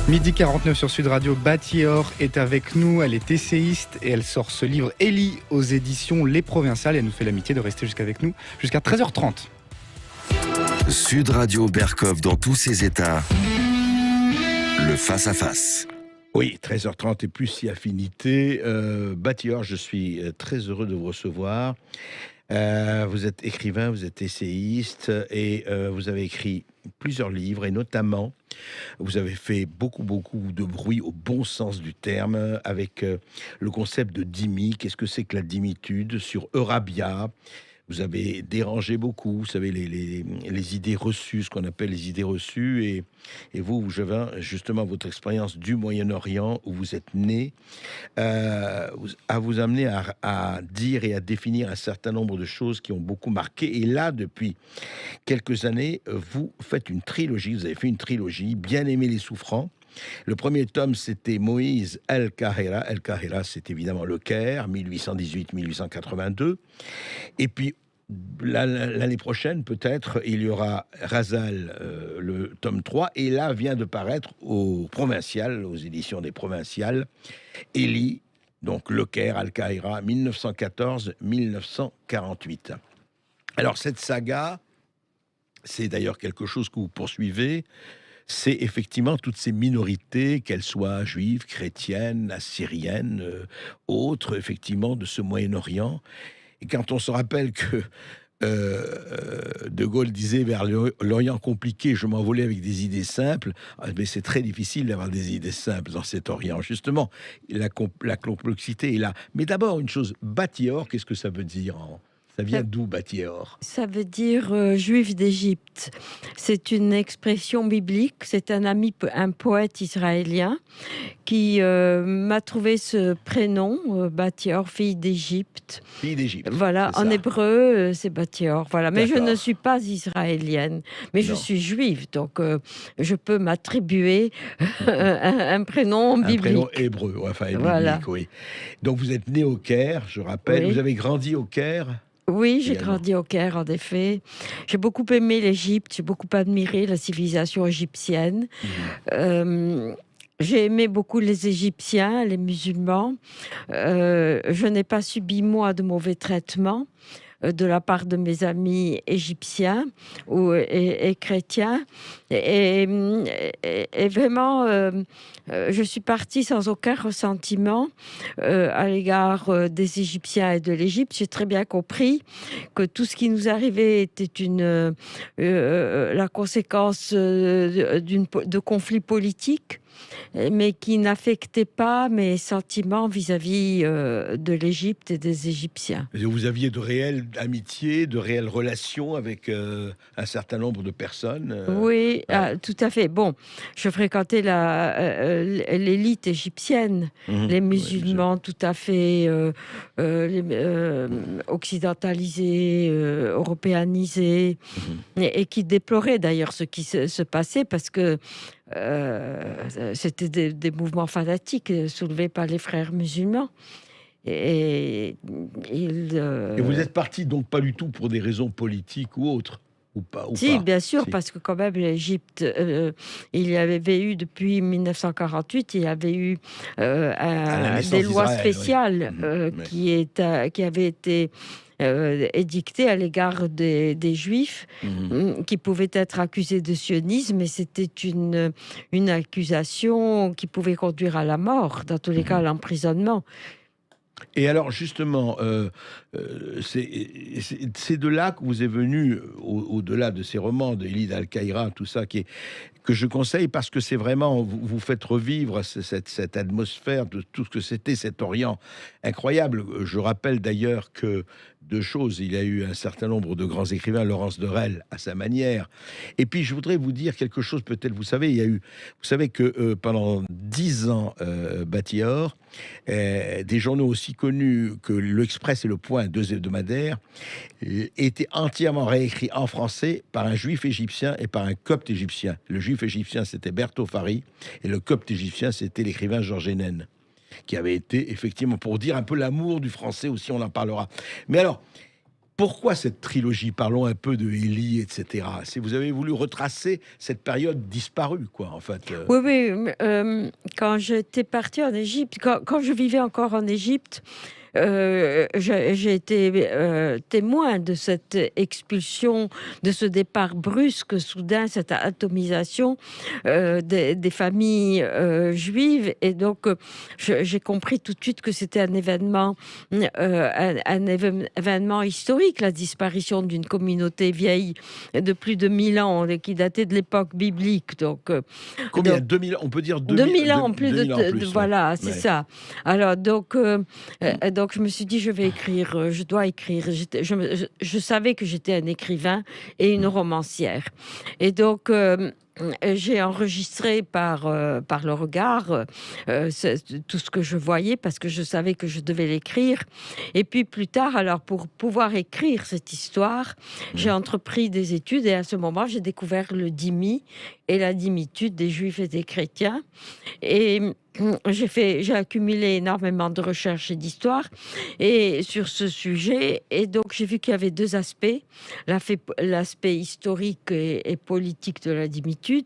Midi 49 sur Sud Radio, Batior est avec nous, elle est essayiste et elle sort ce livre Ellie aux éditions Les Provinciales. Elle nous fait l'amitié de rester jusqu'avec nous jusqu'à 13h30. Sud Radio Berkov dans tous ses états, le face-à-face. Oui, 13h30 et plus si affinité. Batior, je suis très heureux de vous recevoir. Vous êtes écrivain, vous êtes essayiste et vous avez écrit plusieurs livres et notamment vous avez fait beaucoup de bruit au bon sens du terme avec le concept de dimi. Qu'est-ce que c'est que la dimitude sur Eurabia? Vous avez dérangé beaucoup, vous savez, les idées reçues, ce qu'on appelle les idées reçues. Et vous, j'avais justement votre expérience du Moyen-Orient où vous êtes né, à vous amener à dire et à définir un certain nombre de choses qui ont beaucoup marqué. Et là, depuis quelques années, vous faites une trilogie, vous avez fait une trilogie, Bien aimer les souffrants. Le premier tome, c'était Moïse El-Kahira. El-Kahira, c'est évidemment le Caire, 1818-1882. Et puis, l'année prochaine, peut-être, il y aura Razal, le tome 3. Et là, vient de paraître aux Provinciales, aux éditions des Provinciales, Ellie, donc le Caire, Al-Kahira, 1914-1948. Alors, cette saga, c'est d'ailleurs quelque chose que vous poursuivez. C'est effectivement toutes ces minorités, qu'elles soient juives, chrétiennes, assyriennes, autres, effectivement, de ce Moyen-Orient. Et quand on se rappelle que De Gaulle disait vers l'Orient compliqué, je m'envolais avec des idées simples, mais c'est très difficile d'avoir des idées simples dans cet Orient. Justement, la complexité est là. Mais d'abord, une chose, Batior, qu'est-ce que ça veut dire Ça vient d'où, Batior? Ça veut dire juif d'Égypte. C'est une expression biblique. C'est un poète israélien qui m'a trouvé ce prénom, Batior, fille d'Égypte. Fille d'Égypte. Voilà, en hébreu, c'est Batior. Voilà. Mais je ne suis pas israélienne, mais je suis juive, donc je peux m'attribuer un prénom biblique. Un prénom hébreu, enfin voilà. biblique, oui. Donc vous êtes né au Caire, je rappelle. Oui. Vous avez grandi au Caire? Oui, j'ai grandi au Caire, en effet. J'ai beaucoup aimé l'Égypte, j'ai beaucoup admiré la civilisation égyptienne. J'ai aimé beaucoup les Égyptiens, les musulmans. Je n'ai pas subi, moi, de mauvais traitements de la part de mes amis égyptiens et chrétiens. Et vraiment, je suis partie sans aucun ressentiment à l'égard des Égyptiens et de l'Égypte. J'ai très bien compris que tout ce qui nous arrivait était la conséquence de conflits politiques, mais qui n'affectait pas mes sentiments vis-à-vis de l'Égypte et des Égyptiens. Vous aviez de réelles amitiés, de réelles relations avec un certain nombre de personnes Oui, tout à fait. Bon, je fréquentais l'élite égyptienne, les musulmans tout à fait occidentalisés, européanisés, et qui déploraient d'ailleurs ce qui se passait parce que c'était des mouvements fanatiques soulevés par les frères musulmans. Et vous êtes parti donc pas du tout pour des raisons politiques ou autres? Si, bien sûr, parce que quand même l'Égypte, il y avait eu depuis 1948, il y avait eu des lois spéciales qui avaient été édictées à l'égard des Juifs qui pouvaient être accusés de sionisme, et c'était une accusation qui pouvait conduire à la mort, dans tous les cas à l'emprisonnement. Et alors justement, c'est de là que vous est venu, au-delà de ces romans de Elie Al-Kahira, tout ça que je conseille parce que c'est vraiment, vous faites revivre cette atmosphère de tout ce que c'était cet Orient incroyable. Je rappelle d'ailleurs que deux choses, il y a eu un certain nombre de grands écrivains, Laurence Dorel à sa manière. Et puis je voudrais vous dire quelque chose, peut-être vous savez, vous savez que pendant 10 ans, Batior, des journaux aussi connus que l'Express et Le Point, 2 hebdomadaires, étaient entièrement réécrits en français par un juif égyptien et par un copte égyptien. Le juif égyptien, c'était Berto Fari, et le copte égyptien, c'était l'écrivain Georges Hénen, qui avait été, effectivement, pour dire un peu l'amour du français aussi, on en parlera. Mais alors, Pourquoi cette trilogie? Parlons un peu de Élie, etc. Si vous avez voulu retracer cette période disparue, quoi, en fait. Oui, oui, quand j'étais partie en Égypte, quand je vivais encore en Égypte, j'ai été témoin de cette expulsion, de ce départ brusque, soudain, cette atomisation des familles juives. Et donc, j'ai compris tout de suite que c'était un événement, événement historique, la disparition d'une communauté vieille de plus de 1000 ans, qui datait de l'époque biblique. Combien? Donc 2000, on peut dire 2000 ans, plus 2000 ans en plus, ouais. voilà, c'est Ouais. ça. Alors, donc, je me suis dit, je vais écrire, je dois écrire. Je savais que j'étais un écrivain et une romancière. Et donc, j'ai enregistré par le regard tout ce que je voyais parce que je savais que je devais l'écrire. Et puis plus tard, alors pour pouvoir écrire cette histoire, j'ai entrepris des études et à ce moment, j'ai découvert le dhimmi et la dhimmitude des Juifs et des chrétiens. Et j'ai accumulé énormément de recherches et d'histoires et sur ce sujet. Et donc, j'ai vu qu'il y avait deux aspects, l'aspect historique et politique de la dhimmitude,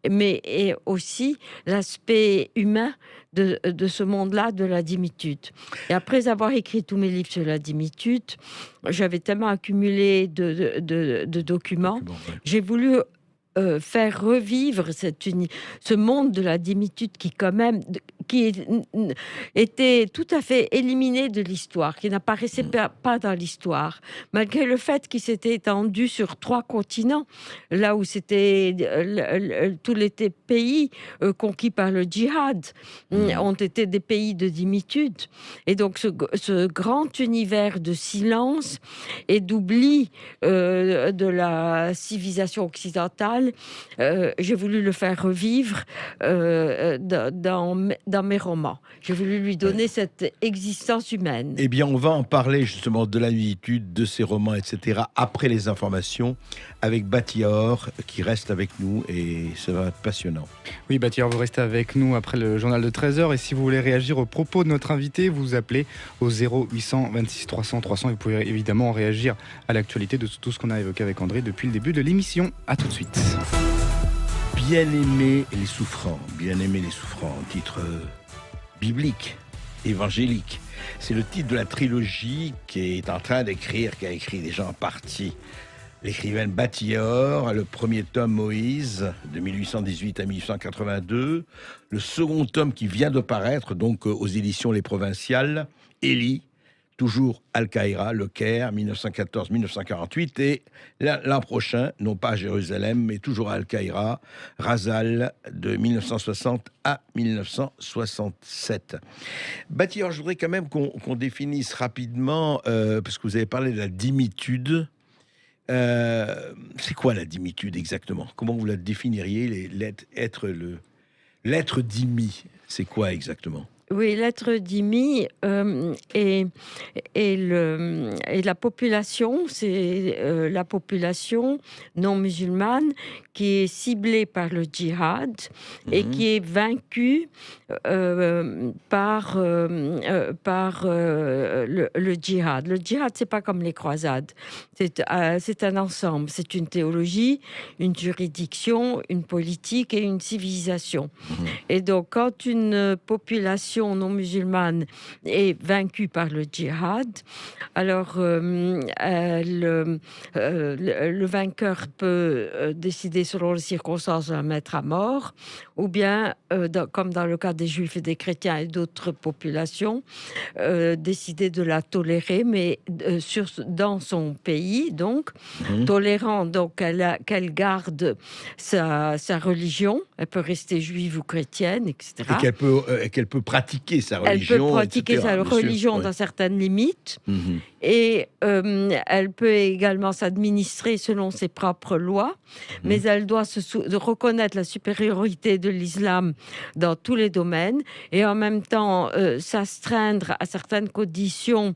mais et aussi l'aspect humain de ce monde-là, de la dhimmitude. Et après avoir écrit tous mes livres sur la dhimmitude, j'avais tellement accumulé de documents, Ouais. j'ai voulu faire revivre ce monde de la dhimmitude qui quand même était tout à fait éliminé de l'histoire, qui n'apparaissait pas dans l'histoire, malgré le fait qu'il s'était étendu sur 3 continents, là où c'était tous les pays conquis par le djihad ont été des pays de dhimmitude. Et donc ce grand univers de silence et d'oubli de la civilisation occidentale, j'ai voulu le faire revivre dans mes romans. J'ai voulu lui donner cette existence humaine. Eh bien, on va en parler justement de la dhimmitude, de ses romans, etc. après les informations avec Batior qui reste avec nous et ça va être passionnant. Oui, Batior, vous restez avec nous après le journal de 13h. Et si vous voulez réagir aux propos de notre invité, vous appelez au 0800 26 300 300. Et vous pouvez évidemment réagir à l'actualité de tout ce qu'on a évoqué avec André depuis le début de l'émission. À tout de suite. Bien-aimer les souffrants, bien-aimer les souffrants, titre biblique, évangélique. C'est le titre de la trilogie qui est en train d'écrire, qui a écrit déjà en partie l'écrivaine Batior, le premier tome Moïse de 1818 à 1882, le second tome qui vient de paraître donc aux éditions Les Provinciales, Élie, toujours Al-Qaïra, Le Caire, 1914-1948, et l'an prochain, non pas à Jérusalem, mais toujours à Al-Qaïra, Razal, de 1960 à 1967. Batior, je voudrais quand même qu'on définisse rapidement, parce que vous avez parlé de la dhimmitude. C'est quoi la dhimmitude exactement? Comment vous la définiriez, l'être dhimmi? C'est quoi exactement? Oui, l'être dhimmi et la population, c'est la population non musulmane qui est ciblée par le djihad et qui est vaincue par le djihad. Le djihad, c'est pas comme les croisades. C'est un ensemble. C'est une théologie, une juridiction, une politique et une civilisation. Et donc, quand une population non musulmane est vaincue par le djihad, alors le vainqueur peut décider selon les circonstances de la mettre à mort, ou bien, comme dans le cas des Juifs et des chrétiens et d'autres populations, décider de la tolérer, mais dans son pays, donc, tolérant donc qu'elle garde sa religion, elle peut rester juive ou chrétienne, etc. Et qu'elle peut pratiquer sa religion. Elle peut pratiquer etc., sa religion dans certaines limites. Et elle peut également s'administrer selon ses propres lois, mais elle doit reconnaître la supériorité de l'islam dans tous les domaines et en même temps s'astreindre à certaines conditions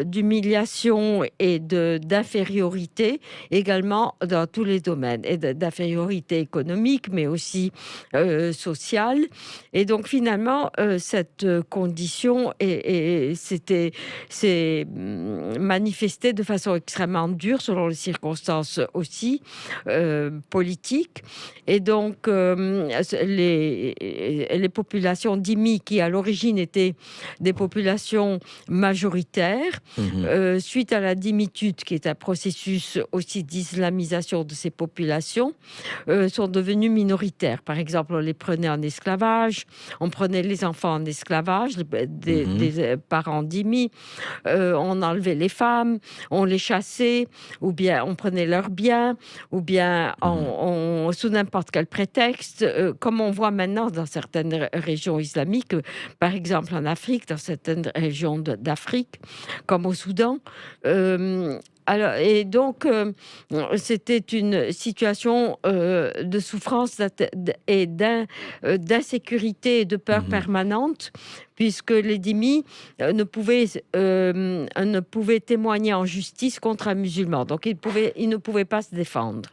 d'humiliation et d'infériorité également dans tous les domaines, et d'infériorité économique, mais aussi sociale. Et donc finalement, naturellement, cette condition s'est manifestée de façon extrêmement dure selon les circonstances aussi politiques. Et donc, les populations dhimmi, qui à l'origine étaient des populations majoritaires, suite à la dhimmitude, qui est un processus aussi d'islamisation de ces populations, sont devenues minoritaires. Par exemple, on les prenait en esclavage, on prenait les enfants en esclavage, des parents dhimmi, on enlevait les femmes, on les chassait, ou bien on prenait leurs biens, ou bien sous n'importe quel prétexte, comme on voit maintenant dans certaines régions islamiques, par exemple en Afrique, dans certaines régions d'Afrique, comme au Soudan. Alors, et donc, c'était une situation de souffrance et d'insécurité et de peur permanente, puisque les dhimmis ne pouvaient témoigner en justice contre un musulman. Donc, ils ne pouvaient pas se défendre.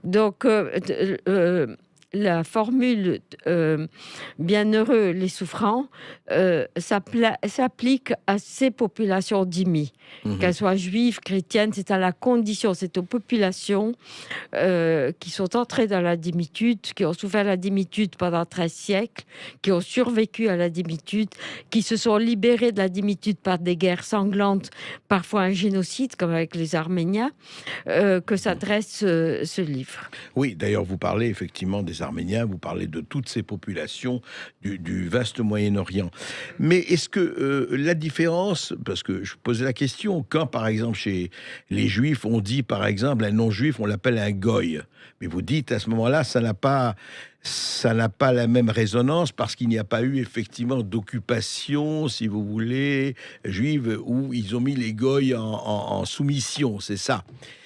Donc, la formule bienheureux les souffrants s'applique à ces populations dhimmi, qu'elles soient juives, chrétiennes. C'est à la condition, c'est aux populations qui sont entrées dans la dhimmitude, qui ont souffert la dhimmitude pendant 13 siècles, qui ont survécu à la dhimmitude, qui se sont libérées de la dhimmitude par des guerres sanglantes, parfois un génocide, comme avec les Arméniens, que s'adresse ce livre. Oui, d'ailleurs, vous parlez effectivement des Arméniens, vous parlez de toutes ces populations du vaste Moyen-Orient. Mais est-ce que la différence, parce que je posais la question, quand par exemple chez les Juifs, on dit par exemple un non-juif, on l'appelle un goy, mais vous dites à ce moment-là, ça n'a pas la même résonance parce qu'il n'y a pas eu effectivement d'occupation, si vous voulez, juive, où ils ont mis les goy en soumission, c'est ça.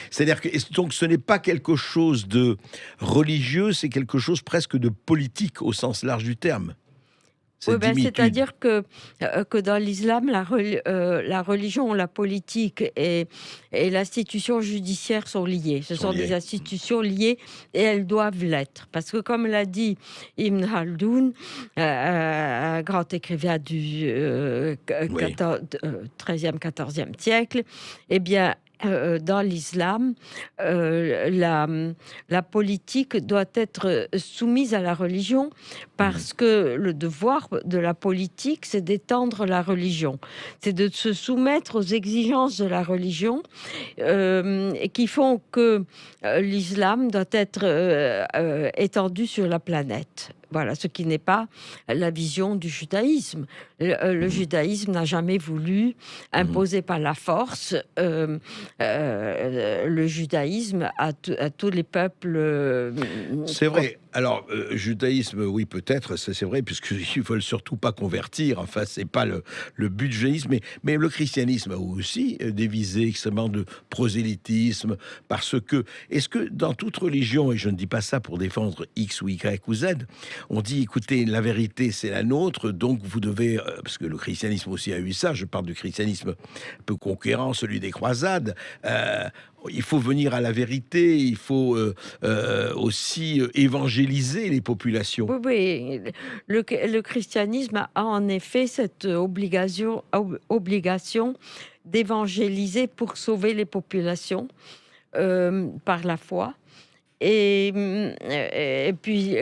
C'est-à-dire que donc ce n'est pas quelque chose de religieux, c'est quelque chose presque de politique au sens large du terme. Oui, c'est-à-dire que dans l'islam, la religion, la politique et l'institution judiciaire sont liées. Ce sont des institutions liées et elles doivent l'être. Parce que comme l'a dit Ibn Khaldoun, un grand écrivain du 13e, 14e siècle, eh bien, dans l'islam, la politique doit être soumise à la religion parce que le devoir de la politique, c'est d'étendre la religion. C'est de se soumettre aux exigences de la religion qui font que l'islam doit être étendu sur la planète. Voilà, ce qui n'est pas la vision du judaïsme. Le judaïsme n'a jamais voulu imposer par la force le judaïsme à tous les peuples. C'est vrai. Alors, judaïsme, oui, peut-être, c'est vrai, puisqu'ils ne veulent surtout pas convertir. Enfin, c'est pas le but du judaïsme. Mais le christianisme a aussi des visées extrêmement de prosélytisme, parce que, est-ce que dans toute religion, et je ne dis pas ça pour défendre X ou Y ou Z, on dit, écoutez, la vérité, c'est la nôtre, donc vous devez, parce que le christianisme aussi a eu ça, je parle du christianisme un peu conquérant, celui des croisades, il faut venir à la vérité, il faut aussi évangéliser les populations. Oui, le christianisme a en effet cette obligation d'évangéliser pour sauver les populations par la foi. Et puis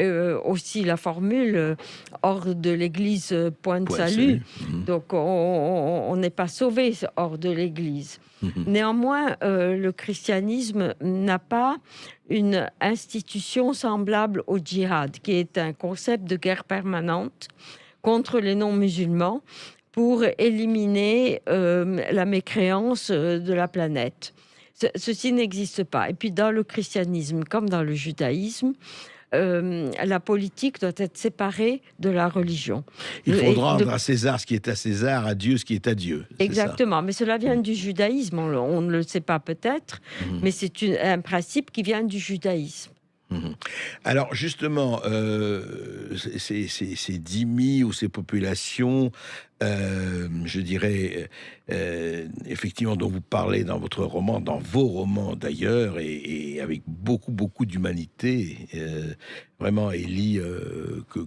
aussi la formule hors de l'Église, point de salut. Donc on n'est pas sauvé hors de l'Église. Néanmoins, le christianisme n'a pas une institution semblable au djihad, qui est un concept de guerre permanente contre les non-musulmans pour éliminer la mécréance de la planète. Ceci n'existe pas. Et puis dans le christianisme, comme dans le judaïsme, la politique doit être séparée de la religion. Il faut rendre à César ce qui est à César, à Dieu ce qui est à Dieu. Exactement, mais cela vient du judaïsme, on ne le sait pas peut-être, mais c'est un principe qui vient du judaïsme. Alors justement, ces dhimmis ou ces populations, je dirais, effectivement, dont vous parlez dans votre roman, dans vos romans d'ailleurs, et avec beaucoup d'humanité. Vraiment, Élie,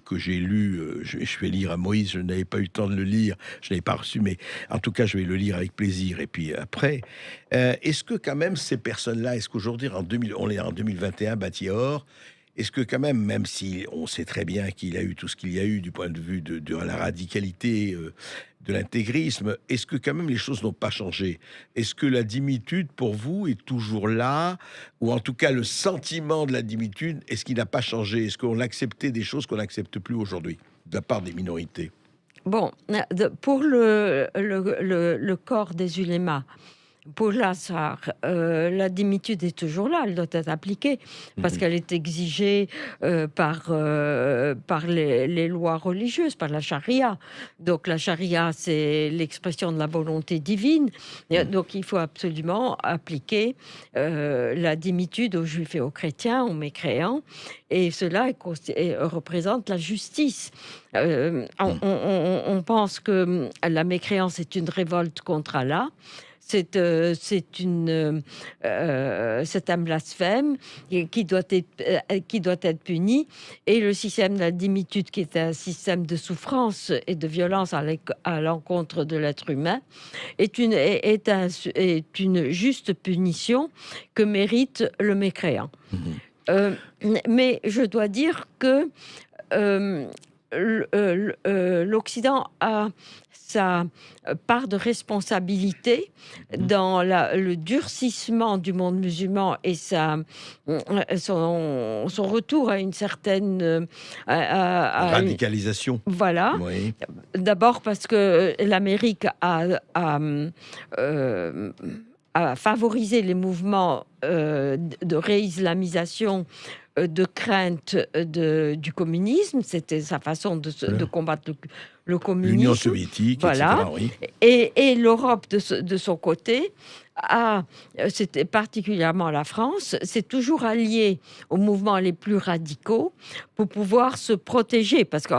que j'ai lu, je vais lire à Moïse, je n'avais pas eu le temps de le lire, je n'avais pas reçu, mais en tout cas, je vais le lire avec plaisir. Et puis après, est-ce que quand même ces personnes-là, est-ce qu'aujourd'hui, on est en 2021, Batior, est-ce que quand même si on sait très bien qu'il a eu tout ce qu'il y a eu du point de vue de la radicalité, de l'intégrisme, est-ce que quand même les choses n'ont pas changé? Est-ce que la dimitude pour vous est toujours là? Ou en tout cas le sentiment de la dimitude, est-ce qu'il n'a pas changé? Est-ce qu'on acceptait des choses qu'on n'accepte plus aujourd'hui de la part des minorités? Bon, pour le corps des ulémas, pour l'Azhar, la dimitude est toujours là, elle doit être appliquée, parce qu'elle est exigée par les lois religieuses, par la charia. Donc la charia, c'est l'expression de la volonté divine. Et donc il faut absolument appliquer la dimitude aux juifs et aux chrétiens, aux mécréants. Et cela représente la justice. On pense que la mécréance est une révolte contre Allah. C'est un blasphème qui doit être puni. Et le système de la dimitude, qui est un système de souffrance et de violence à l'encontre de l'être humain, est une juste punition que mérite le mécréant. Mais je dois dire que l'Occident a sa part de responsabilité dans le durcissement du monde musulman et son retour à une certaine radicalisation. Voilà. Oui. D'abord parce que l'Amérique a favorisé les mouvements de réislamisation, de crainte du communisme. C'était sa façon de combattre le communisme. L'Union soviétique, voilà. etc. Oui. Et l'Europe, de son côté, c'était particulièrement la France, s'est toujours alliée aux mouvements les plus radicaux pour pouvoir se protéger. Parce que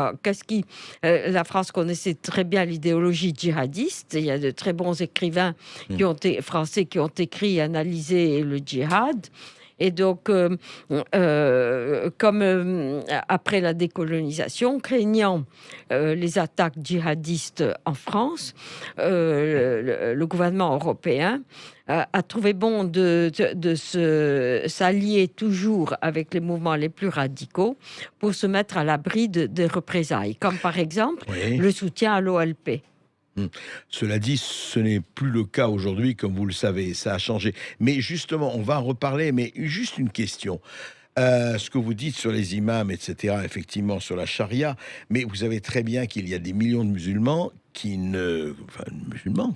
la France connaissait très bien l'idéologie djihadiste. Il y a de très bons écrivains français qui ont écrit et analysé le djihad. Et donc, après la décolonisation, craignant les attaques djihadistes en France, le gouvernement européen a trouvé bon de s'allier toujours avec les mouvements les plus radicaux pour se mettre à l'abri des représailles, comme par exemple le soutien à l'OLP. Cela dit, ce n'est plus le cas aujourd'hui, comme vous le savez, ça a changé. Mais justement, on va en reparler, mais juste une question. Ce que vous dites sur les imams, etc., effectivement, sur la charia, mais vous savez très bien qu'il y a des millions de musulmans musulmans,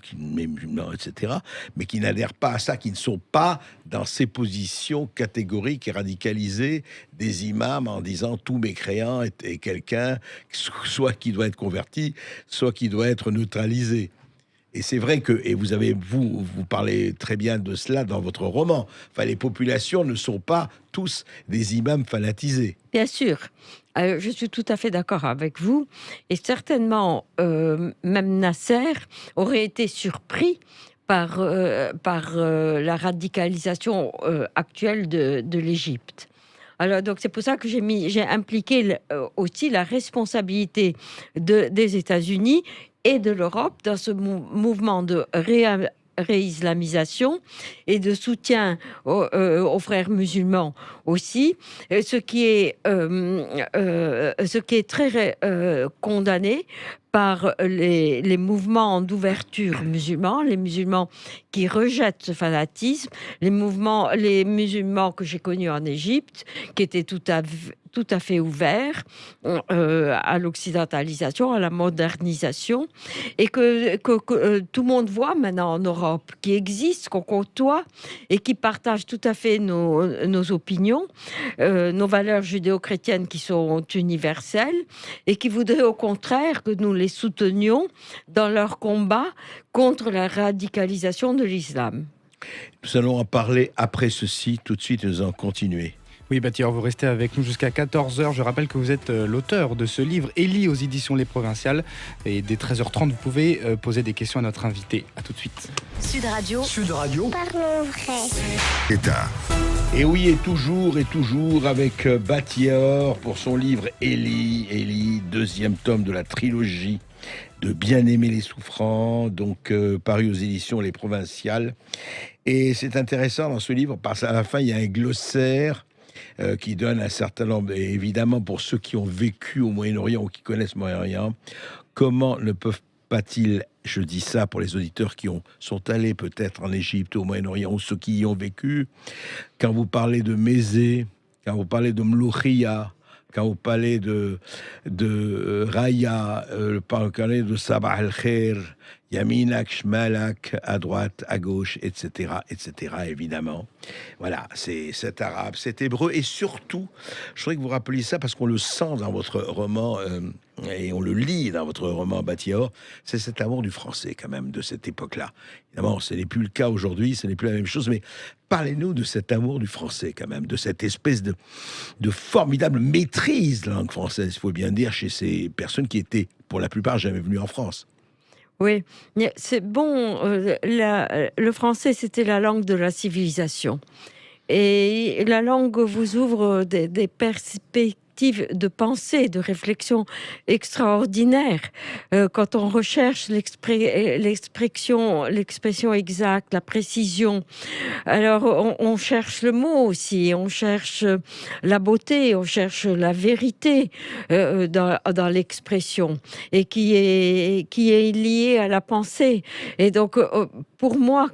etc., mais qui n'adhèrent pas à ça, qui ne sont pas dans ces positions catégoriques et radicalisées des imams en disant tout mécréant est quelqu'un soit qui doit être converti, soit qui doit être neutralisé. Et c'est vrai que, et vous parlez très bien de cela dans votre roman, enfin, les populations ne sont pas tous des imams fanatisés. Bien sûr, je suis tout à fait d'accord avec vous. Et certainement, même Nasser aurait été surpris par la radicalisation actuelle de l'Égypte. Alors, donc, c'est pour ça que j'ai impliqué aussi la responsabilité des États-Unis et de l'Europe dans ce mouvement de réislamisation et de soutien aux frères musulmans aussi, ce qui est très condamné par les mouvements d'ouverture musulmans, les musulmans qui rejettent ce fanatisme, les musulmans que j'ai connus en Égypte, qui étaient tout à fait ouverts à l'occidentalisation, à la modernisation, et que tout le monde voit maintenant en Europe, qui existe, qu'on côtoie, et qui partagent tout à fait nos opinions, nos valeurs judéo-chrétiennes qui sont universelles, et qui voudraient au contraire que nous les soutenions dans leur combat contre la radicalisation de l'islam. Nous allons en parler après ceci. Tout de suite, nous allons continuer. Oui, Bâtilleur, vous restez avec nous jusqu'à 14h. Je rappelle que vous êtes l'auteur de ce livre, Élie aux éditions Les Provinciales. Et dès 13h30, vous pouvez poser des questions à notre invité. A tout de suite. Sud Radio. Parlons vrai. État. Et oui, et toujours avec Bâtilleur pour son livre Élie, deuxième tome de la trilogie de Bien aimer les souffrants, donc paru aux éditions Les Provinciales. Et c'est intéressant dans ce livre parce qu'à la fin, il y a un glossaire qui donne un certain nombre, et évidemment pour ceux qui ont vécu au Moyen-Orient ou qui connaissent le Moyen-Orient, comment ne peuvent pas-ils, je dis ça pour les auditeurs qui sont allés peut-être en Égypte, au Moyen-Orient, ou ceux qui y ont vécu, quand vous parlez de Mézé, quand vous parlez de Mloukhia, quand vous parlez de Raya, quand vous parlez de Sabah al-Khair, Yaminak, Shmalak, à droite, à gauche, etc., évidemment. Voilà, c'est cet arabe, cet hébreu, et surtout, je voudrais que vous rappeliez ça parce qu'on le sent dans votre roman, et on le lit dans votre roman Bâtilleur, c'est cet amour du français, quand même, de cette époque-là. Évidemment, ce n'est plus le cas aujourd'hui, ce n'est plus la même chose, mais parlez-nous de cet amour du français, quand même, de cette espèce de formidable maîtrise de la langue française, il faut bien dire, chez ces personnes qui étaient, pour la plupart, jamais venues en France. Oui, c'est bon. Le français, c'était la langue de la civilisation. Et la langue vous ouvre des perspectives de pensée, de réflexion extraordinaires. Quand on recherche l'expression exacte, la précision, alors on cherche le mot aussi, on cherche la beauté, on cherche la vérité dans l'expression, et qui est liée à la pensée. Et donc, pour moi,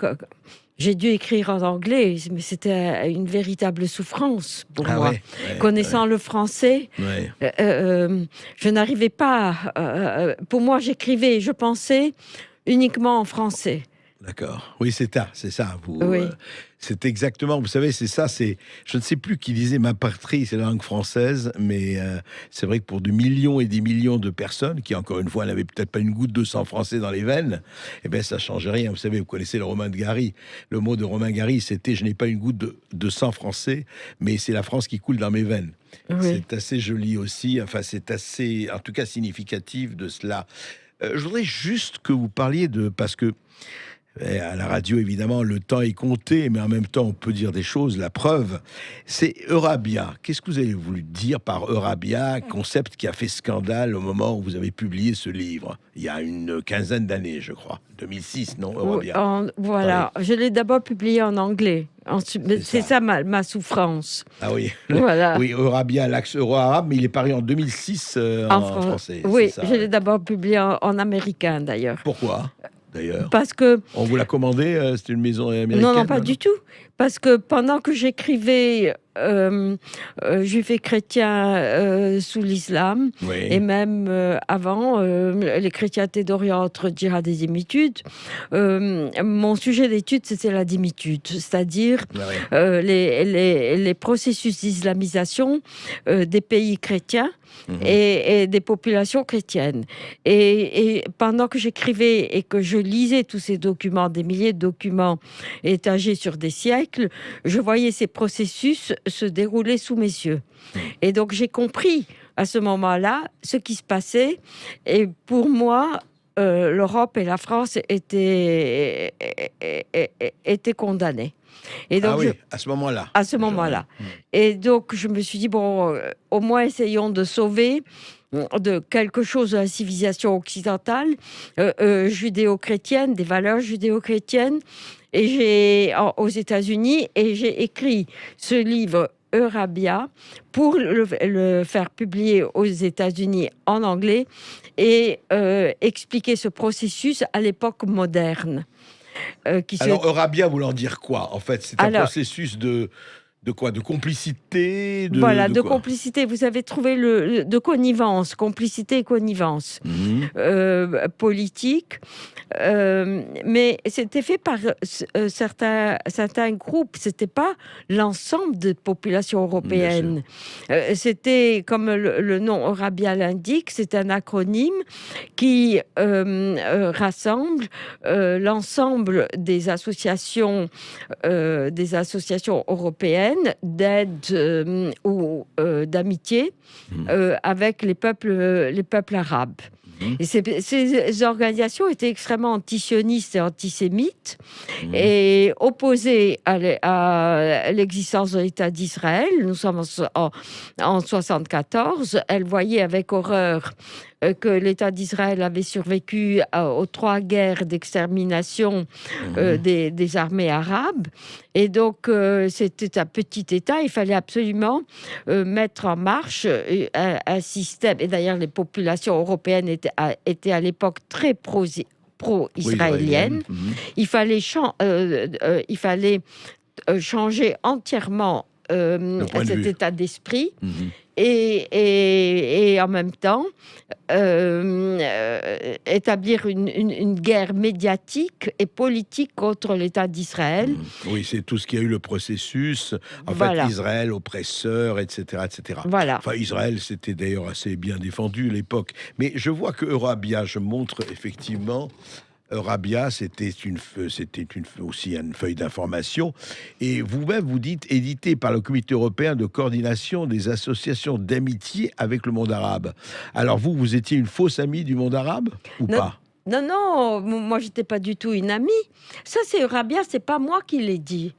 j'ai dû écrire en anglais, mais c'était une véritable souffrance pour moi. Ouais, Connaissant le français, je n'arrivais pas... pour moi, j'écrivais, je pensais uniquement en français. D'accord. Oui, c'est ça. Oui. C'est exactement, vous savez, c'est ça. Je ne sais plus qui disait ma patrie, c'est la langue française, mais c'est vrai que pour des millions et des millions de personnes qui, encore une fois, n'avaient peut-être pas une goutte de sang français dans les veines, eh bien, ça change rien. Vous savez, vous connaissez le roman de Gary. Le mot de Romain Gary, c'était « Je n'ai pas une goutte de sang français, mais c'est la France qui coule dans mes veines ». Oui. C'est assez joli aussi. Enfin, c'est assez, en tout cas, significatif de cela. Je voudrais juste que vous parliez parce que à la radio, évidemment, le temps est compté, mais en même temps, on peut dire des choses. La preuve, c'est Eurabia. Qu'est-ce que vous avez voulu dire par Eurabia, concept qui a fait scandale au moment où vous avez publié ce livre, il y a une quinzaine d'années, je crois. 2006, non, Eurabia. Voilà, je l'ai d'abord publié en anglais. C'est ça ma souffrance. Ah oui, voilà. Oui, Eurabia, l'axe euro-arabe, mais il est paru en 2006 en français. Oui, je l'ai d'abord publié en américain, d'ailleurs. Pourquoi ? D'ailleurs. Parce que... On vous l'a commandé, c'était une maison américaine? Non, pas du tout. Parce que pendant que j'écrivais Juifs et chrétiens sous l'islam, oui. Et même avant, les chrétientés d'Orient entre djihad et dhimitude, mon sujet d'étude, c'était la dhimitude, c'est-à-dire les processus d'islamisation des pays chrétiens, et des populations chrétiennes. Et pendant que j'écrivais et que je lisais tous ces documents, des milliers de documents étagés sur des siècles, je voyais ces processus se dérouler sous mes yeux. Et donc j'ai compris à ce moment-là ce qui se passait. Et pour moi, l'Europe et la France étaient condamnées. Et donc, à ce moment-là. À ce moment-là. Et donc, je me suis dit, bon, au moins essayons de sauver de quelque chose de la civilisation occidentale, judéo-chrétienne, des valeurs judéo-chrétiennes, aux États-Unis, et j'ai écrit ce livre Eurabia pour le faire publier aux États-Unis en anglais et expliquer ce processus à l'époque moderne. Alors, Eurabia voulant dire quoi? En fait, c'est un processus de quoi? De complicité? De complicité. Vous avez trouvé de connivence, complicité et connivence politique. Mais c'était fait par certains groupes. C'était pas l'ensemble des populations européennes. C'était, comme le nom Eurabia l'indique, c'est un acronyme qui rassemble l'ensemble des associations européennes européenne d'aide ou d'amitié avec les peuples arabes. Et ces organisations étaient extrêmement antisionistes et antisémites et opposées à l'existence de l'État d'Israël. Nous sommes en 1974. Elles voyaient avec horreur que l'État d'Israël avait survécu aux 3 guerres d'extermination des armées arabes. Et donc, c'était un petit État. Il fallait absolument mettre en marche un système. Et d'ailleurs, les populations européennes étaient à l'époque très pro-israéliennes. Il fallait changer entièrement cet état d'esprit. Et en même temps établir une guerre médiatique et politique contre l'État d'Israël. Oui, c'est tout ce qui a eu le processus. En Voilà. fait, Israël, oppresseur, etc. etc. Voilà. Enfin, Israël, c'était d'ailleurs assez bien défendu à l'époque. Mais je vois que Eurabia, je montre effectivement... Eurabia, c'était aussi une feuille d'information. Et vous-même, vous dites édité par le Comité européen de coordination des associations d'amitié avec le monde arabe. Alors vous étiez une fausse amie du monde arabe ou pas? Non, moi, j'étais pas du tout une amie. Ça, c'est Eurabia, c'est pas moi qui l'ai dit.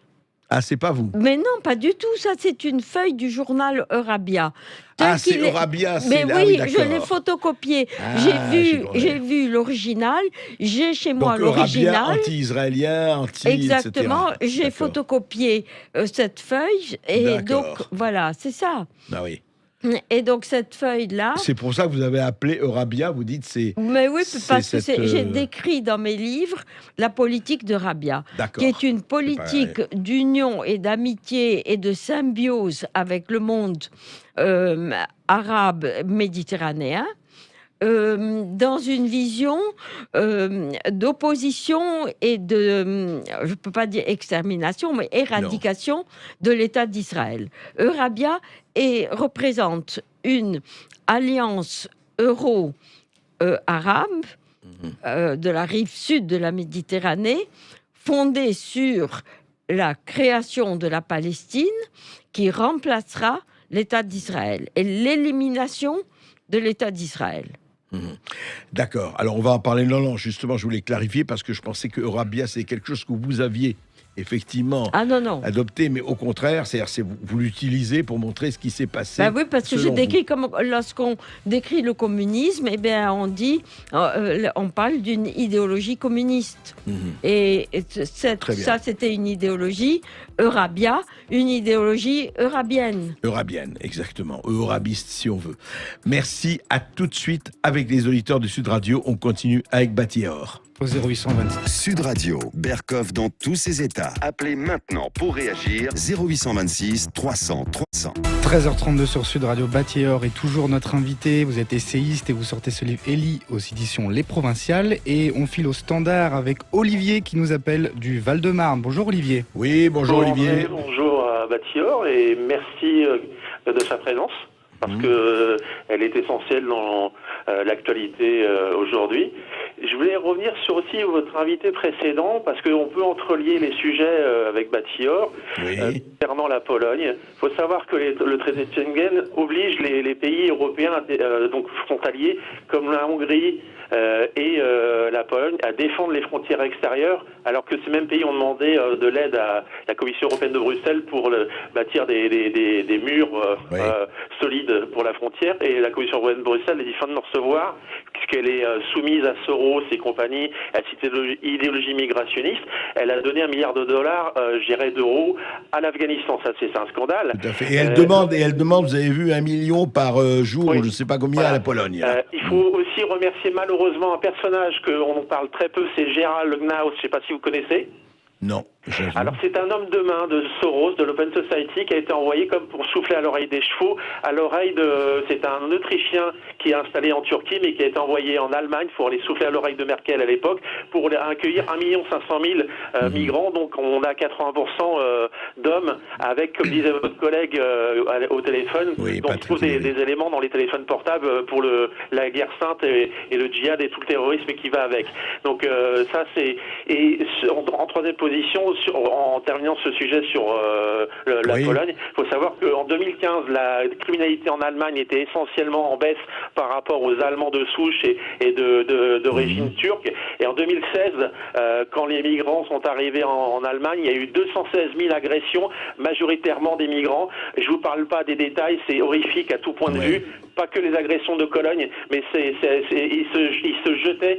Ah, c'est pas vous? Mais non, pas du tout. Ça, c'est une feuille du journal Eurabia. Ah, c'est Eurabia, Mais c'est là, oui, oui, je l'ai photocopié. J'ai vu l'original. J'ai chez moi l'original. Eurabia, anti-israélien, Exactement. etc. J'ai photocopié cette feuille. Et donc, voilà, c'est ça. Ah oui. Et donc, cette feuille-là... C'est pour ça que vous avez appelé Eurabia, vous dites c'est... Mais oui, parce que j'ai décrit dans mes livres la politique de Rabia, qui est une politique d'union et d'amitié et de symbiose avec le monde arabe méditerranéen, dans une vision d'opposition et de, je ne peux pas dire extermination, mais éradication de l'État d'Israël. Eurabia représente une alliance euro-arabe de la rive sud de la Méditerranée, fondée sur la création de la Palestine, qui remplacera l'État d'Israël et l'élimination de l'État d'Israël. D'accord. Alors, on va en parler. Non, justement, je voulais clarifier parce que je pensais que Eurabia, c'est quelque chose que vous aviez effectivement adopté, mais au contraire, c'est-à-dire vous l'utilisez pour montrer ce qui s'est passé. Oui, parce que j'ai décrit comme lorsqu'on décrit le communisme, eh bien, on parle d'une idéologie communiste. Et ça, c'était une idéologie Eurabia, une idéologie eurabienne. Eurabienne, exactement. Eurabiste, si on veut. Merci. À tout de suite avec les auditeurs de Sud Radio. On continue avec Batior. Au 0826. Sud Radio, Berkoff dans tous ses états. Appelez maintenant pour réagir 0826 300 300. 13h32 sur Sud Radio. Batior est toujours notre invité. Vous êtes essayiste et vous sortez ce livre Élie aux éditions Les Provinciales. Et on file au standard avec Olivier qui nous appelle du Val-de-Marne. Bonjour Olivier. Oui, bonjour Olivier. Bonjour à Batior et merci de sa présence parce que elle est essentielle dans l'actualité aujourd'hui. Je voulais revenir sur aussi votre invité précédent, parce qu'on peut entrelier les sujets avec Batior concernant la Pologne. Il faut savoir que le traité de Schengen oblige les pays européens, donc frontaliers, comme la Hongrie et la Pologne, à défendre les frontières extérieures, alors que ces mêmes pays ont demandé de l'aide à la Commission européenne de Bruxelles pour bâtir des murs solides pour la frontière. Et la Commission européenne de Bruxelles a dit fin de nous recevoir, puisqu'elle est soumise à Soros et compagnie, à cette idéologie migrationniste. Elle a donné $1 milliard, d'euros à l'Afghanistan. Ça, c'est un scandale. Tout à fait. Et elle demande, vous avez vu, 1 million par jour, je ne sais pas combien, à la Pologne. Il faut aussi remercier malheureusement un personnage qu'on en parle très peu, c'est Gérald Gnaus, je ne sais pas si vous connaissez. Non. Alors c'est un homme de main de Soros, de l'Open Society, qui a été envoyé comme pour souffler à l'oreille des chevaux, c'est un Autrichien qui est installé en Turquie, mais qui a été envoyé en Allemagne pour aller souffler à l'oreille de Merkel à l'époque, pour accueillir 1 500 000 migrants. Donc on a 80% d'hommes avec, comme disait votre collègue au téléphone, donc il faut des éléments dans les téléphones portables pour la guerre sainte et le djihad et tout le terrorisme qui va avec. Donc ça c'est... Et en troisième position, chose en terminant ce sujet sur la Pologne. Il faut savoir qu'en 2015, la criminalité en Allemagne était essentiellement en baisse par rapport aux Allemands de souche et d'origine turque. Et en 2016, quand les migrants sont arrivés en Allemagne, il y a eu 216 000 agressions, majoritairement des migrants. Je vous parle pas des détails, c'est horrifique à tout point de vue. Pas que les agressions de Cologne, mais ils se jetaient,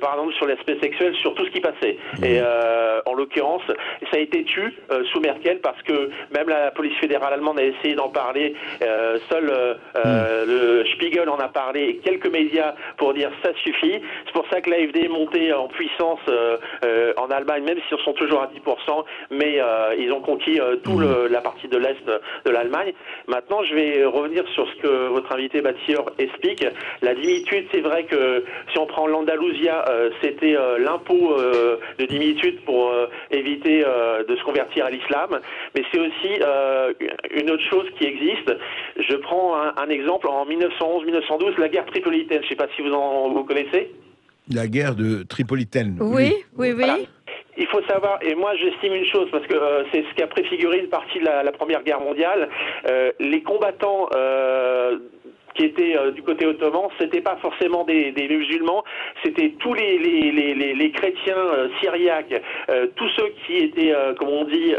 par exemple, sur l'aspect sexuel, sur tout ce qui passait. Et en l'occurrence, ça a été tué sous Merkel parce que même la police fédérale allemande a essayé d'en parler. Seul le Spiegel en a parlé et quelques médias pour dire ça suffit. C'est pour ça que l'AfD est montée en puissance en Allemagne, même s'ils sont toujours à 10%, mais ils ont conquis toute la partie de l'Est de l'Allemagne. Maintenant, je vais revenir sur ce que votre invité Batior explique. La dimitude, c'est vrai que si on prend l'Andalousia, c'était l'impôt de dimitude pour éviter de se convertir à l'islam, mais c'est aussi une autre chose qui existe. Je prends un exemple, en 1911-1912, la guerre tripolitaine, je ne sais pas si vous connaissez. La guerre de Tripolitaine. Oui. Voilà. Il faut savoir, et moi j'estime une chose, parce que c'est ce qui a préfiguré une partie de la Première Guerre mondiale, les combattants qui étaient du côté ottoman, c'était pas forcément des musulmans, c'était tous les chrétiens syriaques, tous ceux qui étaient, comme on dit,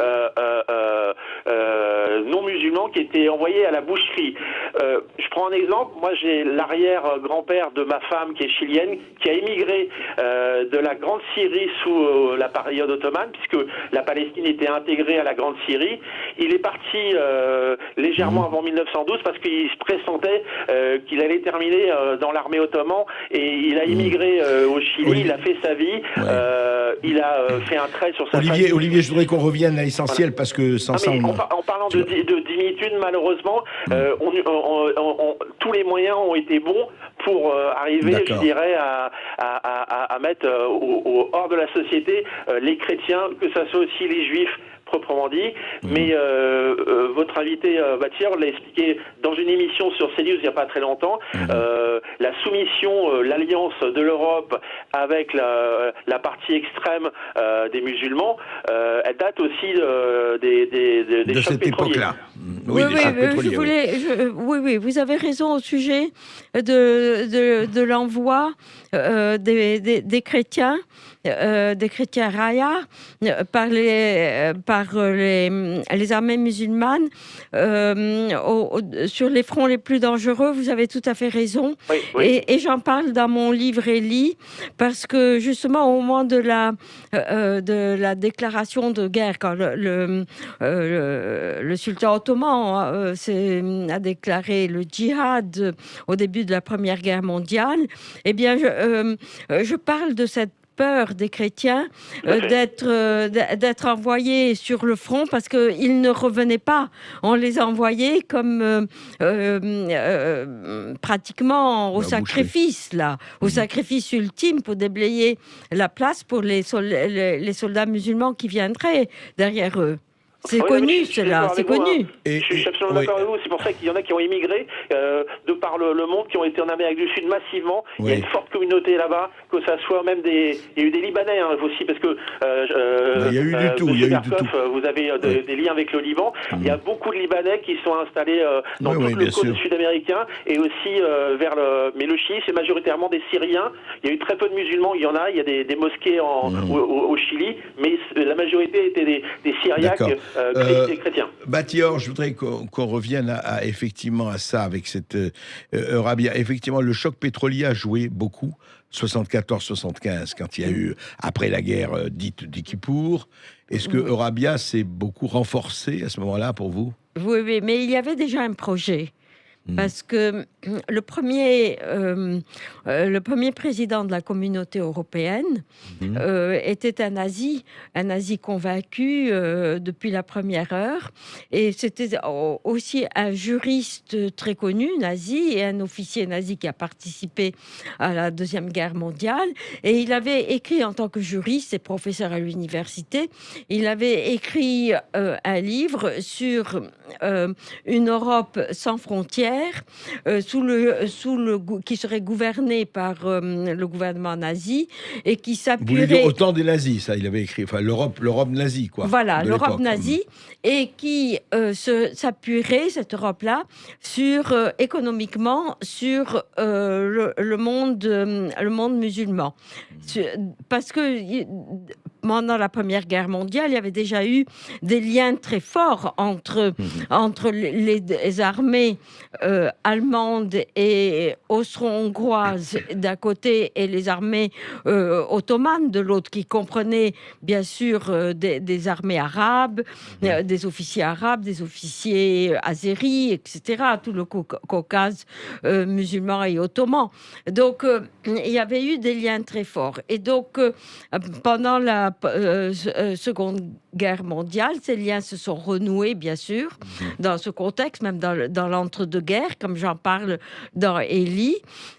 non musulmans, qui étaient envoyés à la boucherie. Je prends un exemple, moi j'ai l'arrière-grand-père de ma femme qui est chilienne, qui a émigré de la Grande Syrie sous la période ottomane, puisque la Palestine était intégrée à la Grande Syrie. Il est parti légèrement avant 1912 parce qu'il se pressentait qu'il allait terminer dans l'armée ottomane, et il a immigré au Chili, il a fait sa vie, il a fait un trait sur sa famille. Olivier, je voudrais qu'on revienne à l'essentiel, parce que sans ça... En parlant de dimitude, malheureusement, tous les moyens ont été bons pour arriver, je dirais, à mettre hors de la société les chrétiens, que ce soit aussi les juifs, proprement dit, mais votre invité Batior l'a expliqué dans une émission sur CNews il n'y a pas très longtemps. La soumission, l'alliance de l'Europe avec la partie extrême des musulmans, elle date aussi des chocs cette pétroliers. époque-là. Oui, vous avez raison au sujet de l'envoi des chrétiens raya par les armées musulmanes sur les fronts les plus dangereux. Vous avez tout à fait raison. Oui. Et j'en parle dans mon livre Élie, parce que justement au moment de la déclaration de guerre, quand le sultan ottoman a déclaré le djihad au début de la Première Guerre mondiale, eh bien je parle de cette peur des chrétiens d'être envoyés sur le front, parce qu'ils ne revenaient pas. On les envoyait comme pratiquement au sacrifice, au sacrifice ultime pour déblayer la place pour les soldats musulmans qui viendraient derrière eux. C'est connu, cela, c'est connu. Je suis absolument d'accord avec vous. C'est pour ça qu'il y en a qui ont immigré de par le monde, qui ont été en Amérique du Sud massivement. Il y a une forte communauté là-bas, que ça soit même il y a eu des Libanais aussi, parce que il y a eu du tout. Vous avez des liens avec le Liban. Il y a beaucoup de Libanais qui sont installés dans tout le côté sud-américain, et aussi mais le chiite, c'est majoritairement des Syriens. Il y a eu très peu de musulmans. Il y a des mosquées au Chili, mais la majorité étaient des Syriaques. Chrétiens. Batior, je voudrais qu'on revienne effectivement à ça avec cette Eurabia. Effectivement, le choc pétrolier a joué beaucoup, 74-75, quand il y a eu, après la guerre dite d'Ikipour. Est-ce que Eurabia s'est beaucoup renforcé à ce moment-là pour vous ? Oui, mais il y avait déjà un projet. Parce que le premier président de la communauté européenne était un nazi convaincu depuis la première heure. Et c'était aussi un juriste très connu, nazi, et un officier nazi qui a participé à la Deuxième Guerre mondiale. Et il avait écrit, en tant que juriste et professeur à l'université, il avait écrit un livre sur une Europe sans frontières, frontière, qui serait gouverné par le gouvernement nazi et qui Vous voulez dire s'appuierait... au temps des nazis, ça, il avait écrit. Enfin, l'Europe nazie, quoi. Voilà, de l'Europe l'époque. nazie, et qui s'appuierait, cette Europe-là, économiquement sur le monde musulman. Parce que pendant la Première Guerre mondiale, il y avait déjà eu des liens très forts entre les armées allemandes et austro-hongroises d'un côté et les armées ottomanes de l'autre, qui comprenaient bien sûr des armées arabes, des officiers arabes, des officiers azéris, etc., tout le Caucase musulman et ottoman. Donc, il y avait eu des liens très forts. Et donc, pendant la Seconde Guerre mondiale, ces liens se sont renoués, bien sûr, dans ce contexte, même dans l'entre-deux-guerres, comme j'en parle dans Élie.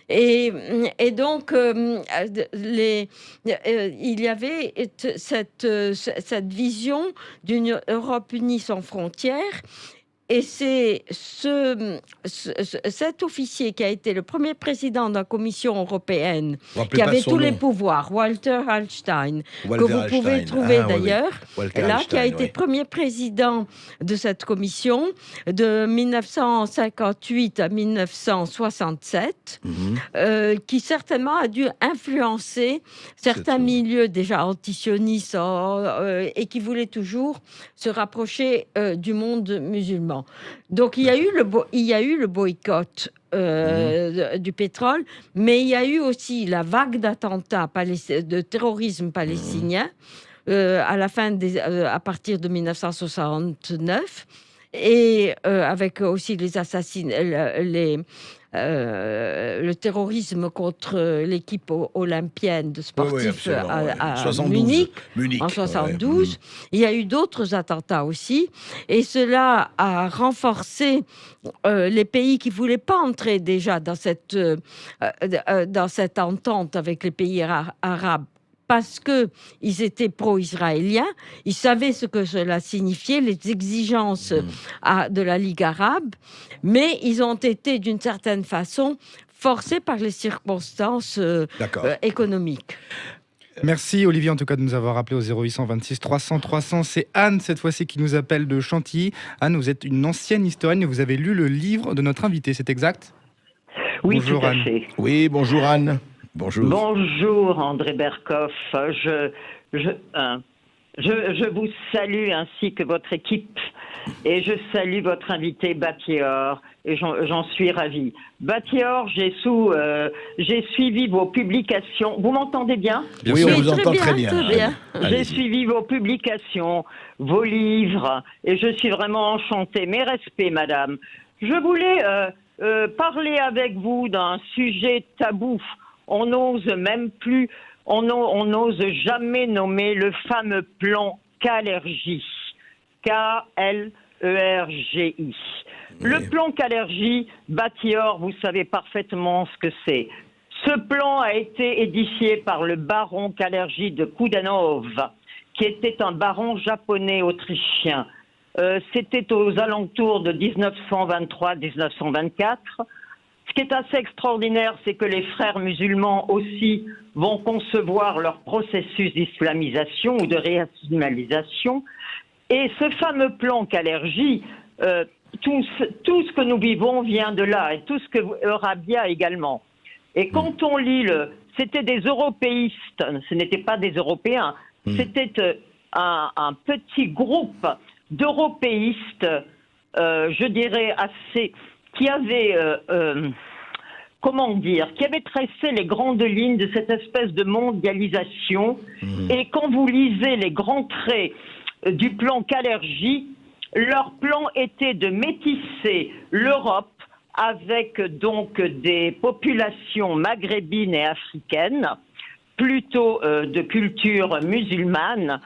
Et donc, il y avait cette vision d'une Europe unie sans frontières. Et c'est cet officier qui a été le premier président de la Commission européenne, qui avait tous les pouvoirs, Walter Hallstein, que vous pouvez trouver d'ailleurs, là, qui a été premier président de cette commission de 1958 à 1967, qui certainement a dû influencer certains milieux déjà antisionistes et qui voulaient toujours se rapprocher du monde musulman. Donc il y a eu le boycott du pétrole, mais il y a eu aussi la vague d'attentats de terrorisme palestinien à partir de 1969, et avec aussi les assassinats, le terrorisme contre l'équipe olympienne de sportifs à 72, Munich en 72. Il y a eu d'autres attentats aussi, et cela a renforcé les pays qui ne voulaient pas entrer déjà dans cette entente avec les pays arabes, parce qu'ils étaient pro-israéliens, ils savaient ce que cela signifiait, les exigences de la Ligue arabe, mais ils ont été d'une certaine façon forcés par les circonstances économiques. Merci Olivier en tout cas de nous avoir appelé au 0800 26 300 300. C'est Anne cette fois-ci qui nous appelle de Chantilly. Anne, vous êtes une ancienne historienne et vous avez lu le livre de notre invité, c'est exact ? Oui, bonjour, tout à Anne. fait. Oui, bonjour Anne. Bonjour. Bonjour André Berkoff. Je vous salue ainsi que votre équipe, et je salue votre invité Batior, et j'en suis ravi. Batior, j'ai suivi vos publications. Vous m'entendez bien ? Oui, on vous entend très bien. J'ai suivi vos publications, vos livres, et je suis vraiment enchantée. Mes respects, madame. Je voulais parler avec vous d'un sujet tabou. On n'ose même plus, on n'ose jamais nommer le fameux plan Kalergi. K-L-E-R-G-I. Le plan Kalergi, Batior, vous savez parfaitement ce que c'est. Ce plan a été édifié par le baron Kalergi de Koudanov, qui était un baron japonais-autrichien. C'était aux alentours de 1923-1924. Ce qui est assez extraordinaire, c'est que les frères musulmans aussi vont concevoir leur processus d'islamisation ou de réassimalisation. Et ce fameux plan Kalergi, tout ce que nous vivons vient de là, et tout ce que Eurabia également. Et quand on lit c'était des européistes, ce n'étaient pas des Européens, c'était un petit groupe d'européistes, je dirais assez... qui avait, qui avait tracé les grandes lignes de cette espèce de mondialisation. Et quand vous lisez les grands traits du plan Kalergi, leur plan était de métisser l'Europe avec donc des populations maghrébines et africaines, plutôt de culture musulmane,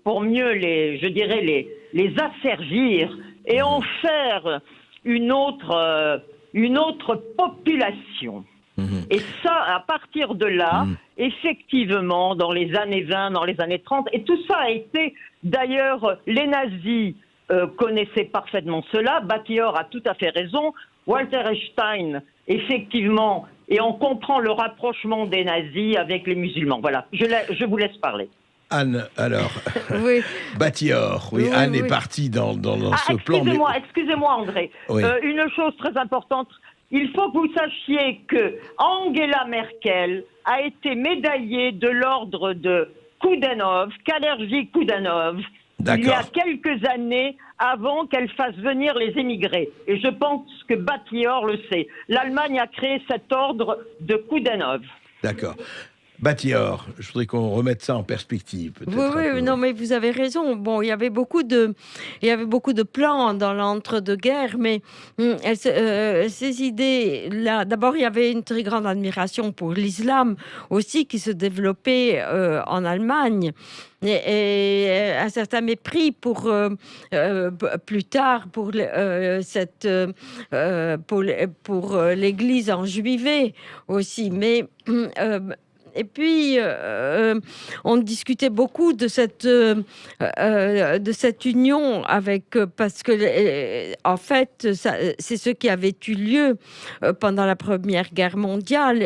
pour mieux les asservir et en faire une autre population. Et ça, à partir de là, effectivement, dans les années 20, dans les années 30, et tout ça a été, d'ailleurs, les nazis connaissait parfaitement cela. Batior a tout à fait raison. Walter Einstein, effectivement, et on comprend le rapprochement des nazis avec les musulmans. Voilà, je vous laisse parler. Anne, alors, Oui. Batior, oui, Oui, Anne oui. est partie dans ce plan. Excusez-moi André. Oui. Une chose très importante, il faut que vous sachiez que Angela Merkel a été médaillée de l'ordre de Koudenov, Kalergi Koudenov, il y a quelques années avant qu'elle fasse venir les émigrés. Et je pense que Batior le sait. L'Allemagne a créé cet ordre de Koudenov. D'accord. Batior, je voudrais qu'on remette ça en perspective. Oui, non, mais vous avez raison. Bon, il y avait beaucoup de plans dans l'entre-deux-guerres, mais ces idées-là, d'abord, il y avait une très grande admiration pour l'islam aussi qui se développait en Allemagne. Et un certain mépris pour plus tard pour l'Église enjuivée aussi, mais et puis, on discutait beaucoup de cette union parce que, en fait, c'est ce qui avait eu lieu pendant la Première Guerre mondiale.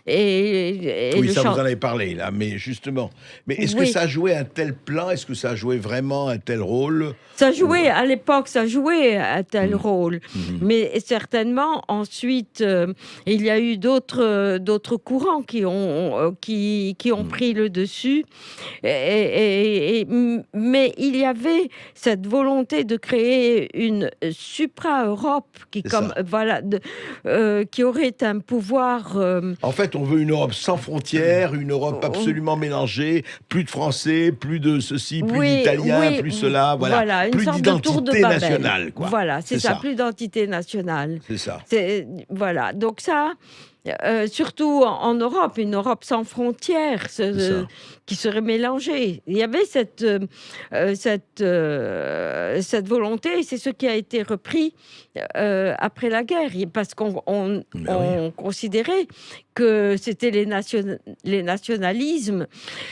Oui, ça vous en avez parlé, là, mais justement. Mais est-ce que ça jouait un tel plan? Est-ce que ça jouait vraiment un tel rôle? Ça jouait, à l'époque, ça jouait un tel rôle. Mais certainement, ensuite, il y a eu d'autres courants qui ont pris le dessus. Mais il y avait cette volonté de créer une supra-Europe qui aurait un pouvoir... En fait, on veut une Europe sans frontières, une Europe absolument mélangée, plus de Français, plus de ceci, plus d'Italiens, plus cela, voilà. Une Plus sorte de tour de d'identité Babel. nationale, quoi. Voilà, c'est ça, plus d'identité nationale. C'est ça. Voilà, donc ça... surtout en Europe, une Europe sans frontières qui serait mélangée. Il y avait cette volonté, et c'est ce qui a été repris après la guerre, parce qu'on considérait que c'était les nationalismes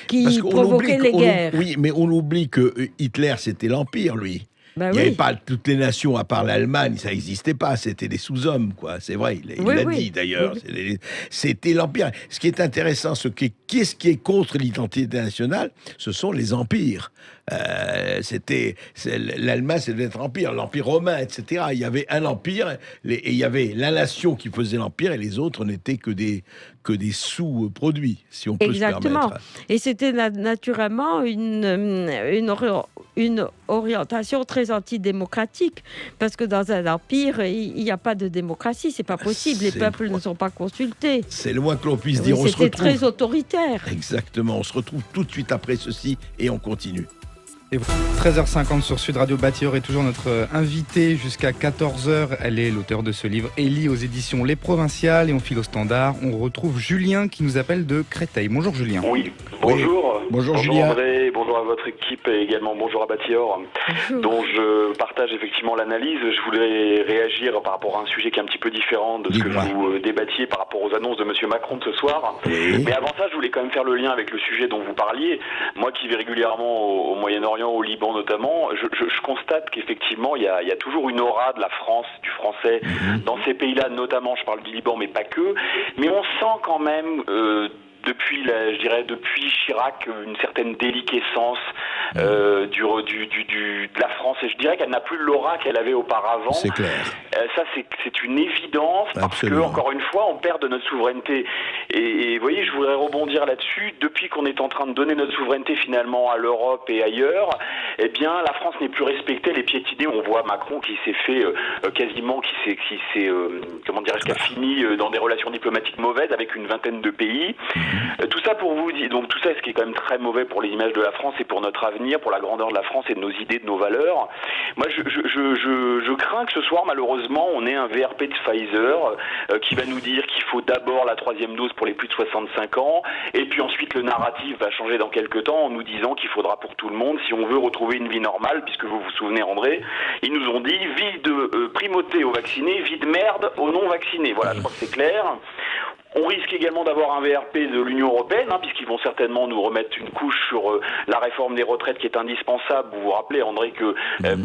qui provoquaient les guerres. Oui, mais on oublie que Hitler, c'était l'Empire, lui. Ben il n'y avait pas toutes les nations à part l'Allemagne, ça n'existait pas, c'était des sous-hommes, quoi. C'est vrai, il l'a dit d'ailleurs. Oui. C'était l'Empire. Ce qui est intéressant, qu'est-ce qui est contre l'identité nationale, ce sont les empires. L'Allemagne, c'était être empire, l'Empire romain, etc. Il y avait un empire, et il y avait la nation qui faisait l'empire, et les autres n'étaient que des sous-produits, si on peut se permettre. Exactement. Et c'était naturellement une orientation très antidémocratique, parce que dans un empire, il n'y a pas de démocratie, c'est pas possible, les peuples ne sont pas consultés. C'est le moins que l'on puisse dire. C'était très autoritaire. Exactement, on se retrouve tout de suite après ceci, et on continue. Et 13h50 sur Sud Radio. Batior est toujours notre invitée jusqu'à 14h. Elle est l'auteure de ce livre, Élie, aux éditions Les Provinciales. Et on file au standard. On retrouve Julien qui nous appelle de Créteil. Bonjour Julien. Oui, bonjour. Bonjour Julien. André, bonjour à votre équipe et également bonjour à Batior, dont je partage effectivement l'analyse. Je voulais réagir par rapport à un sujet qui est un petit peu différent de ce que vous débattiez par rapport aux annonces de M. Macron de ce soir. Oui. Mais avant ça, je voulais quand même faire le lien avec le sujet dont vous parliez. Moi qui vais régulièrement au Moyen-Orient, au Liban notamment, je constate qu'effectivement, il y a toujours une aura de la France, du français, dans ces pays-là, notamment, je parle du Liban, mais pas que. Mais on sent quand même... depuis Chirac, une certaine déliquescence de la France, et je dirais qu'elle n'a plus l'aura qu'elle avait auparavant. C'est clair. Ça, c'est une évidence, parce que, encore une fois, on perd de notre souveraineté. Et vous voyez, je voudrais rebondir là-dessus. Depuis qu'on est en train de donner notre souveraineté finalement à l'Europe et ailleurs, eh bien, la France n'est plus respectée, les piétinés. On voit Macron qui s'est fait quasiment, qui a fini dans des relations diplomatiques mauvaises avec une vingtaine de pays. Tout ça pour vous dire, donc tout ça, ce qui est quand même très mauvais pour les images de la France et pour notre avenir, pour la grandeur de la France et de nos idées, de nos valeurs. Moi, je crains que ce soir, malheureusement, on ait un VRP de Pfizer qui va nous dire qu'il faut d'abord la 3e dose pour les plus de 65 ans, et puis ensuite le narratif va changer dans quelques temps en nous disant qu'il faudra pour tout le monde, si on veut retrouver une vie normale, puisque vous vous souvenez, André, ils nous ont dit vie de primauté aux vaccinés, vie de merde aux non-vaccinés. Voilà, je crois que c'est clair. On risque également d'avoir un VRP de l'Union européenne, puisqu'ils vont certainement nous remettre une couche sur la réforme des retraites qui est indispensable. Vous vous rappelez, André, que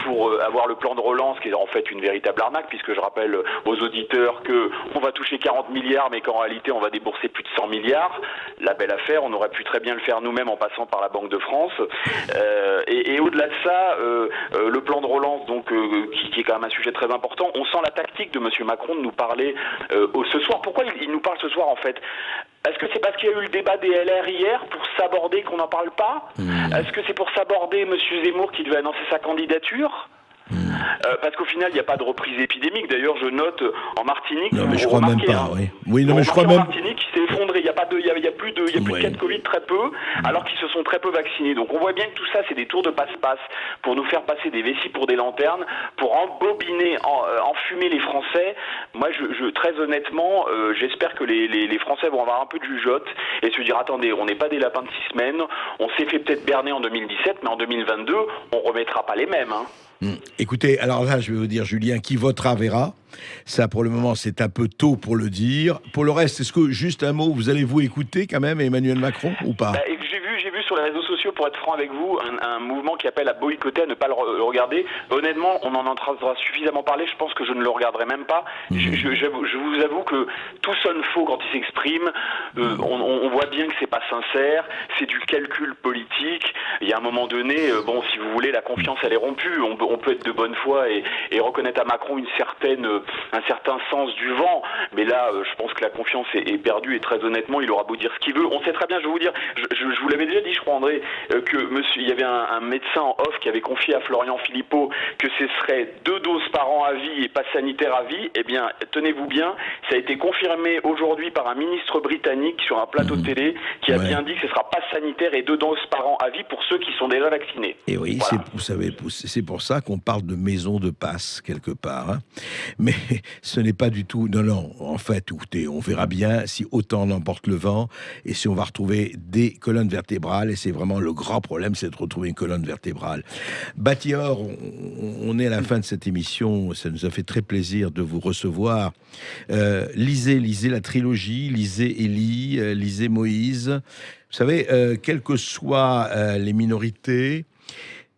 pour avoir le plan de relance, qui est en fait une véritable arnaque, puisque je rappelle aux auditeurs qu'on va toucher 40 milliards, mais qu'en réalité on va débourser plus de 100 milliards. La belle affaire, on aurait pu très bien le faire nous-mêmes en passant par la Banque de France. Et au-delà de ça, le plan de relance, donc, qui est quand même un sujet très important, on sent la tactique de M. Macron de nous parler ce soir. Pourquoi il nous parle ce soir en fait? Est-ce que c'est parce qu'il y a eu le débat des LR hier pour s'aborder qu'on n'en parle pas? Est-ce que c'est pour s'aborder M. Zemmour qui devait annoncer sa candidature? Parce qu'au final, il n'y a pas de reprise épidémique. D'ailleurs, je note en Martinique. Non, mais je crois même pas. Oui, non, mais je crois même. Martinique qui s'est effondré. Il n'y a plus de cas de Covid, très peu, alors qu'ils se sont très peu vaccinés. Donc, on voit bien que tout ça, c'est des tours de passe-passe pour nous faire passer des vessies pour des lanternes, pour embobiner, enfumer les Français. Moi, très honnêtement, j'espère que les Français vont avoir un peu de jugeote et se dire attendez, on n'est pas des lapins de 6 semaines. On s'est fait peut-être berner en 2017, mais en 2022, on remettra pas les mêmes. Écoutez, alors là, je vais vous dire, Julien, qui votera verra. Ça, pour le moment, c'est un peu tôt pour le dire. Pour le reste, est-ce que, juste un mot, vous allez-vous écouter quand même Emmanuel Macron ou pas? J'ai vu sur les réseaux sociaux, pour être franc avec vous, un mouvement qui appelle à boycotter, à ne pas le regarder. Honnêtement, on en entendra suffisamment parler, je pense que je ne le regarderai même pas. Je vous avoue que tout sonne faux quand il s'exprime. On voit bien que c'est pas sincère, c'est du calcul politique. Il y a un moment donné, si vous voulez, la confiance elle est rompue. On peut être de bonne foi et reconnaître à Macron un certain sens du vent, mais là, je pense que la confiance est perdue et très honnêtement, il aura beau dire ce qu'il veut. On sait très bien, je vais vous dire, je vous l'avais déjà dit, je crois, André, il y avait un médecin en off qui avait confié à Florian Philippot que ce serait 2 doses par an à vie et passe sanitaire à vie. Eh bien, tenez-vous bien, ça a été confirmé aujourd'hui par un ministre britannique sur un plateau de télé qui a bien dit que ce sera passe sanitaire et 2 doses par an à vie pour ceux qui sont déjà vaccinés. Et oui, voilà. Vous savez, c'est pour ça qu'on parle de maison de passe quelque part. Mais ce n'est pas du tout... Non, en fait, écoutez, on verra bien si autant l'emporte le vent et si on va retrouver des colonnes vertébrales. Et c'est vraiment le grand problème, c'est de retrouver une colonne vertébrale. Batior, on est à la fin de cette émission. Ça nous a fait très plaisir de vous recevoir. Lisez la trilogie, lisez Élie, lisez Moïse. Vous savez, quelles que soient les minorités,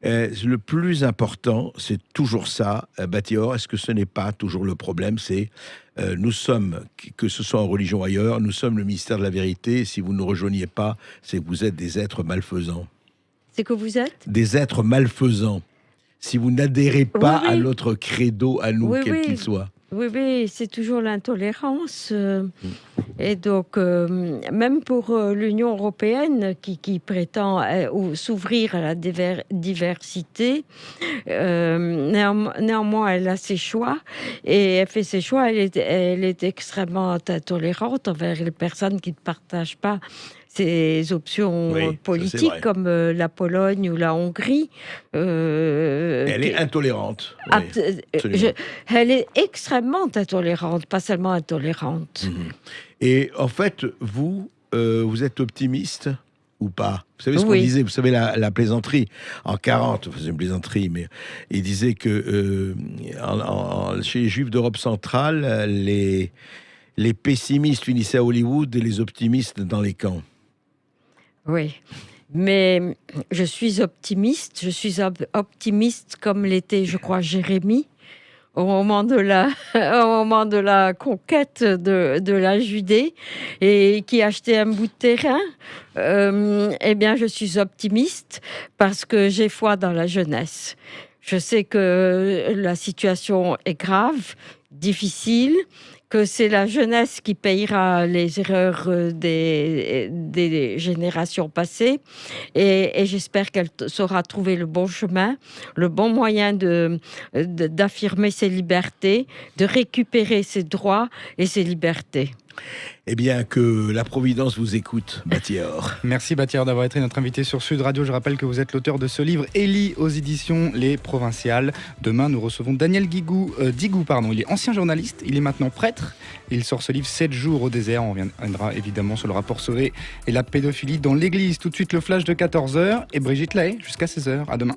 le plus important, c'est toujours ça, Batior. Est-ce que ce n'est pas toujours le problème? C'est nous sommes, que ce soit en religion ou ailleurs, nous sommes le ministère de la vérité. Si vous ne nous rejoignez pas, c'est que vous êtes des êtres malfaisants. C'est que vous êtes des êtres malfaisants. Si vous n'adhérez pas à notre credo, à nous, quel qu'il soit. Oui, c'est toujours l'intolérance. Et donc, même pour l'Union européenne qui prétend s'ouvrir à la diversité, néanmoins, elle a ses choix. Et elle fait ses choix, elle est extrêmement intolérante envers les personnes qui ne partagent pas ses options politiques, comme la Pologne ou la Hongrie. Elle est intolérante. Elle est extrêmement intolérante, pas seulement intolérante. Et en fait, vous êtes optimiste ou pas? Vous savez ce qu'on disait, vous savez la plaisanterie en 40, c'est une plaisanterie, mais il disait que chez les Juifs d'Europe centrale, les pessimistes finissaient à Hollywood et les optimistes dans les camps. Oui, mais je suis optimiste comme l'était, je crois, Jérémie au moment de la conquête de la Judée et qui achetait un bout de terrain. Eh bien, je suis optimiste parce que j'ai foi dans la jeunesse. Je sais que la situation est grave, difficile, que c'est la jeunesse qui payera les erreurs des générations passées. Et j'espère qu'elle saura trouver le bon chemin, le bon moyen d'affirmer ses libertés, de récupérer ses droits et ses libertés. Eh bien, que la Providence vous écoute, Batior. Merci Batior d'avoir été notre invité sur Sud Radio. Je rappelle que vous êtes l'auteur de ce livre, Élie, aux éditions Les Provinciales. Demain, nous recevons Daniel Digou. Il est ancien journaliste, il est maintenant prêtre. Il sort ce livre 7 jours au désert. On reviendra évidemment sur le rapport Sauvé et la pédophilie dans l'église. Tout de suite, le flash de 14h et Brigitte Lahaye jusqu'à 16h. À demain.